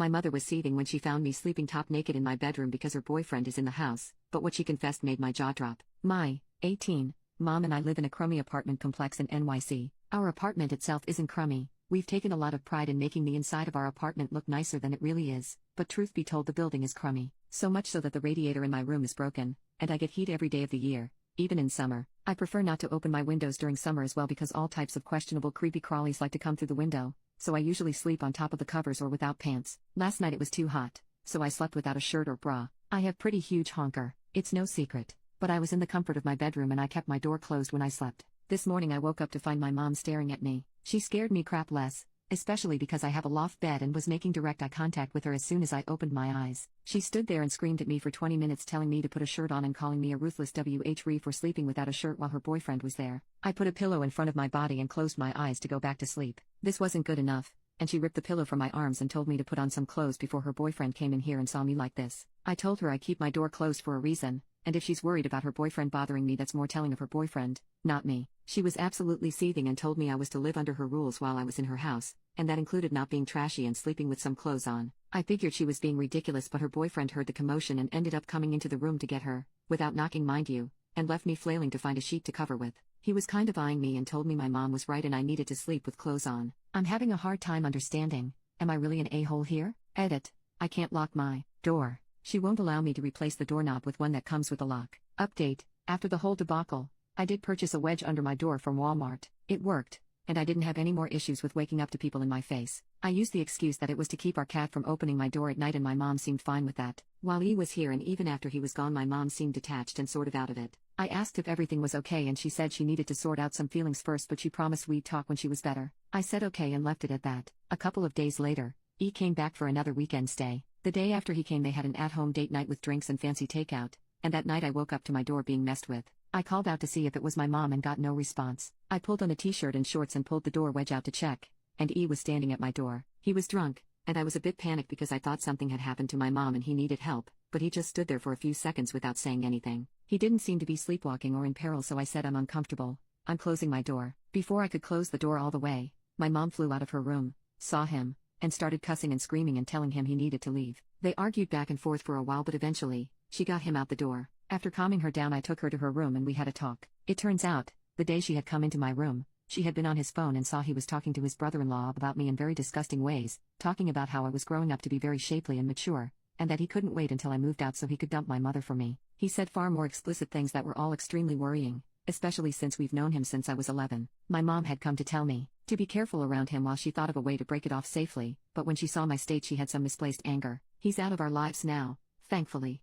My mother was seething when she found me sleeping top naked in my bedroom because her boyfriend is in the house, but what she confessed made my jaw drop. My 18 mom and I live in a crummy apartment complex in NYC. Our apartment itself isn't crummy. We've taken a lot of pride in making the inside of our apartment look nicer than it really is, but truth be told, the building is crummy. So much so that the radiator in my room is broken, and I get heat every day of the year, even in summer. I prefer not to open my windows during summer as well because all types of questionable creepy crawlies like to come through the window, so I usually sleep on top of the covers or without pants. Last night it was too hot, so I slept without a shirt or bra. I have pretty huge honker, it's no secret, but I was in the comfort of my bedroom and I kept my door closed when I slept. This morning I woke up to find my mom staring at me. She scared me crap less, especially because I have a loft bed and was making direct eye contact with her as soon as I opened my eyes. She stood there and screamed at me for 20 minutes, telling me to put a shirt on and calling me a ruthless WHRE for sleeping without a shirt while her boyfriend was there. I put a pillow in front of my body and closed my eyes to go back to sleep. This wasn't good enough, and she ripped the pillow from my arms and told me to put on some clothes before her boyfriend came in here and saw me like this. I told her I keep my door closed for a reason, and if she's worried about her boyfriend bothering me, that's more telling of her boyfriend, not me. She was absolutely seething and told me I was to live under her rules while I was in her house, and that included not being trashy and sleeping with some clothes on. I figured she was being ridiculous, but her boyfriend heard the commotion and ended up coming into the room to get her, without knocking mind you, and left me flailing to find a sheet to cover with. He was kind of eyeing me and told me my mom was right and I needed to sleep with clothes on. I'm having a hard time understanding. Am I really an a-hole here? Edit. I can't lock my door. She won't allow me to replace the doorknob with one that comes with a lock. Update. After the whole debacle, I did purchase a wedge under my door from Walmart. It worked, and I didn't have any more issues with waking up to people in my face. I used the excuse that it was to keep our cat from opening my door at night, and my mom seemed fine with that. While he was here and even after he was gone, my mom seemed detached and sort of out of it. I asked if everything was okay and she said she needed to sort out some feelings first, but she promised we'd talk when she was better. I said okay and left it at that. A couple of days later, E came back for another weekend stay. The day after he came, they had an at-home date night with drinks and fancy takeout, and that night I woke up to my door being messed with. I called out to see if it was my mom and got no response. I pulled on a t-shirt and shorts and pulled the door wedge out to check, and E was standing at my door. He was drunk, and I was a bit panicked because I thought something had happened to my mom and he needed help, but he just stood there for a few seconds without saying anything. He didn't seem to be sleepwalking or in peril, so I said, I'm uncomfortable. I'm closing my door. Before I could close the door all the way, my mom flew out of her room, saw him, and started cussing and screaming and telling him he needed to leave. They argued back and forth for a while, but eventually, she got him out the door. After calming her down, I took her to her room and we had a talk. It turns out, the day she had come into my room, she had been on his phone and saw he was talking to his brother-in-law about me in very disgusting ways, talking about how I was growing up to be very shapely and mature, and that he couldn't wait until I moved out so he could dump my mother for me. He said far more explicit things that were all extremely worrying, especially since we've known him since I was 11. My mom had come to tell me to be careful around him while she thought of a way to break it off safely, but when she saw my state she had some misplaced anger. He's out of our lives now, thankfully.